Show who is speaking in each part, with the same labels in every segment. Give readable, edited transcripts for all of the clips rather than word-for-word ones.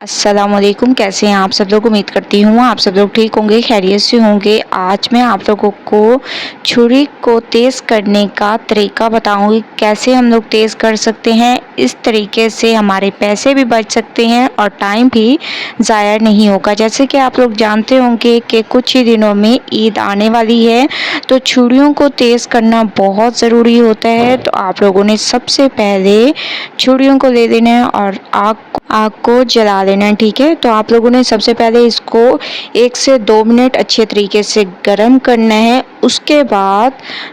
Speaker 1: अस्सलामुअलैकुम। कैसे हैं आप सब लोग? उम्मीद करती हूँ आप सब लोग ठीक होंगे, खैरियत से होंगे। आज मैं आप लोगों को छुरी को तेज़ करने का तरीका बताऊंगी, कैसे हम लोग तेज़ कर सकते हैं। इस तरीके से हमारे पैसे भी बच सकते हैं और टाइम भी ज़ाया नहीं होगा। जैसे कि आप लोग जानते होंगे कि कुछ ही दिनों में ईद आने वाली है, तो छुरियों को तेज़ करना बहुत ज़रूरी होता है। तो आप लोगों ने सबसे पहले छुरियों को ले लेना है और आग को जला लेना है, ठीक है। तो आप लोगों ने सबसे पहले इसको 1 से 2 मिनट अच्छे तरीके से गरम करना है। उसके बाद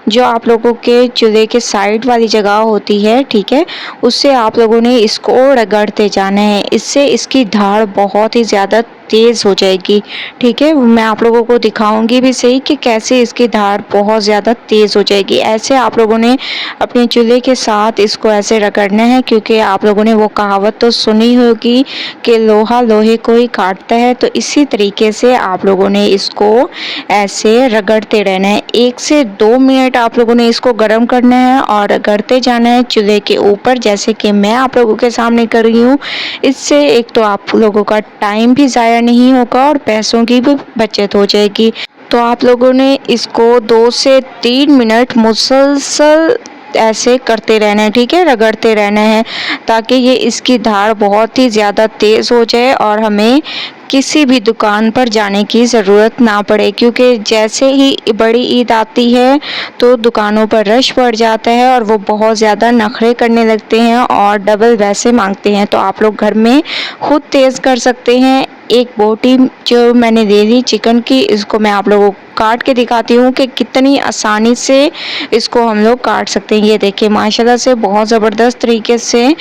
Speaker 1: जो आप लोगों के चूल्हे के साइड वाली जगह होती है, ठीक है, उससे आप लोगों ने इसको रगड़ते जाना है। इससे इसकी धार बहुत ही ज़्यादा तेज़ हो जाएगी, ठीक है। मैं आप लोगों को दिखाऊंगी भी सही कि कैसे इसकी धार बहुत ज़्यादा तेज़ हो जाएगी। ऐसे आप लोगों ने अपने चूल्हे के साथ इसको ऐसे रगड़ना है, क्योंकि आप लोगों ने वो कहावत तो सुनी होगी कि लोहा लोहे को ही काटता है। तो इसी तरीके से आप लोगों ने इसको ऐसे रगड़ते रहना है। 1 से 2 मिनट आप लोगों ने इसको गर्म करना है और रगड़ते जाना है चूल्हे के ऊपर, जैसे कि मैं आप लोगों के सामने कर रही हूँ। इससे एक तो आप लोगों का टाइम भी ज़ाया नहीं होगा और पैसों की भी बचत हो जाएगी। तो आप लोगों ने इसको 2 से 3 मिनट मुसलसल ऐसे करते रहना है, ठीक है, रगड़ते रहना है, ताकि ये इसकी धार बहुत ही ज़्यादा तेज़ हो जाए और हमें किसी भी दुकान पर जाने की ज़रूरत ना पड़े। क्योंकि जैसे ही बड़ी ईद आती है तो दुकानों पर रश बढ़ जाता है और वो बहुत ज़्यादा नखरे करने लगते हैं और डबल पैसे मांगते हैं। तो आप लोग घर में खुद तेज़ कर सकते हैं। एक बोटी जो मैंने ले ली चिकन की, इसको मैं आप लोगों को काट के दिखाती हूँ कि कितनी आसानी से इसको हम लोग काट सकते हैं। ये देखिए, माशाल्लाह से बहुत ज़बरदस्त तरीके से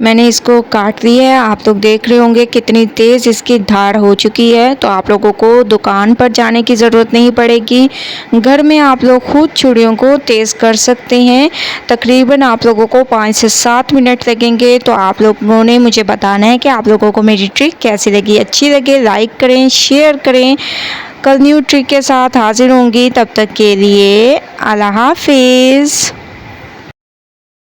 Speaker 1: मैंने इसको काट लिया है। आप लोग देख रहे होंगे कितनी तेज़ इसकी धार हो चुकी है। तो आप लोगों को दुकान पर जाने की ज़रूरत नहीं पड़ेगी, घर में आप लोग खुद छुरियों को तेज़ कर सकते हैं। तकरीबन आप लोगों को 5 से 7 मिनट लगेंगे। तो आप लोगों ने मुझे बताना है कि आप लोगों को मेरी ट्रिक कैसी लगी। अच्छी लगे लाइक करें, शेयर करें। कल न्यू ट्रिक के साथ हाजिर होंगी, तब तक के लिए अल्लाह हाफिज़।